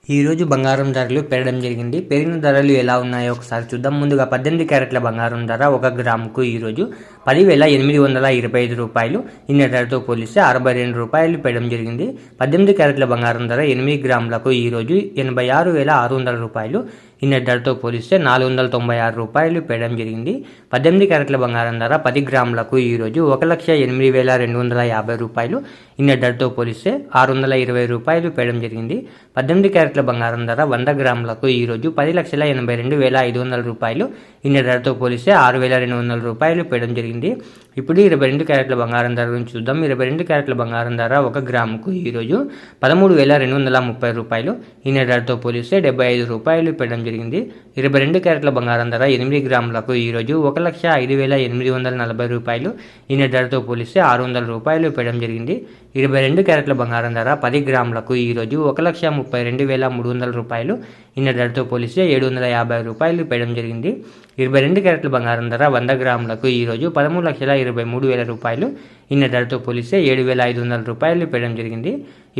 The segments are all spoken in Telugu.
ఈరోజు బంగారం ధరలు పెరగడం జరిగింది. పెరిగిన ధరలు ఎలా ఉన్నాయో ఒకసారి చూద్దాం. ముందుగా 18 క్యారెట్ల బంగారం ధర 1 గ్రాముకు ఈరోజు 10,825 రూపాయలు. నిన్న ధరతో పోలిస్తే 62 రూపాయలు పెరగడం జరిగింది. 18 క్యారెట్ల బంగారం ధర 8 గ్రాములకు ఈరోజు 86,600 రూపాయలు. నిన్న ధరతో పోలిస్తే 496 రూపాయలు పెరగడం జరిగింది. 18 క్యారెట్ల బంగారం ధర 10 గ్రాములకు ఈరోజు 1,08,250 రూపాయలు. నిన్న ధరతో పోలిస్తే 620 రూపాయలు పెరగడం జరిగింది. 18 క్యారెట్ల బంగారం ధర 100 గ్రాములకు ఈరోజు 10,82,500 రూపాయలు. నిన్న ధరతో పోలిస్తే 6,200 రూపాయలు పెరగడం జరిగింది. ఇప్పుడు 22 క్యారెట్ల బంగారం ధర గురించి చూద్దాం. 22 క్యారెట్ల బంగారం ధర 1 గ్రాముకు ఈరోజు 13,230 రూపాయలు. నిన్న ధరతో పోలిస్తే 75 రూపాయలు పెరగడం జరిగింది. 22 క్యారెట్ల బంగారం ధర 8 గ్రాములకు ఈరోజు 1,05,840 రూపాయలు. నిన్న ధరతో పోలిస్తే 600 రూపాయలు పెరగడం జరిగింది. 22 క్యారెట్ల బంగారం ధర 10 గ్రాములకు ఈరోజు 1,32,300 రూపాయలు. నిన్న ధరతో పోలిస్తే 750 రూపాయలు పెరగడం జరిగింది. 22 క్యారెట్ల బంగారం ధర 100 గ్రాములకు ఈరోజు 13,23,000 రూపాయలు. నిన్న ధరతో పోలిస్తే 7,500 రూపాయలు పెరగడం జరిగింది.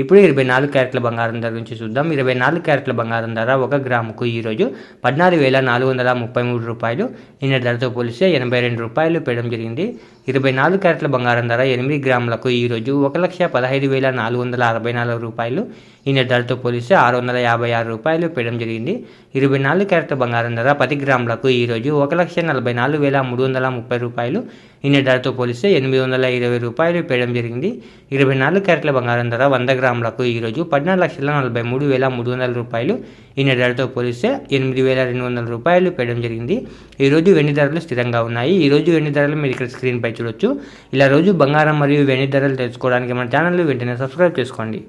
ఇప్పుడు 24 క్యారెట్ల బంగారం ధర గురించి చూద్దాం. 24 క్యారెట్ల బంగారం ధర 1 గ్రాముకు ఈరోజు 14,433 రూపాయలు. నిన్న ధరతో పోలిస్తే 82 రూపాయలు పెరగడం జరిగింది. 24 క్యారెట్ల బంగారం ధర 8 గ్రాములకు ఈరోజు 1,15,464 రూపాయలు. నిన్న ధరతో పోలిస్తే 656 రూపాయలు పెరగడం జరిగింది. 24 క్యారెట్ల బంగారం ధర 10 గ్రాములకు ఈరోజు 1,44,330 రూపాయలు. నిన్న ధరతో పోలిస్తే 820 రూపాయలు పెరగడం జరిగింది. 24 క్యారెట్ల బంగారం ధర 100 గ్రాములకు ఈరోజు 14,43,300 రూపాయలు. నిన్న ధరతో పోలిస్తే 8,200 రూపాయలు పెరగడం జరిగింది. ఈరోజు వెండి ధరలు స్థిరంగా ఉన్నాయి. ఈరోజు వెండి ధరలు మీరు ఇక్కడ స్క్రీన్ పై చూడొచ్చు. ఇలా రోజు బంగారం మరియు వెండి ధరలు తెలుసుకోవడానికి మన ఛానల్ వెంటనే సబ్స్క్రైబ్ చేసుకోండి.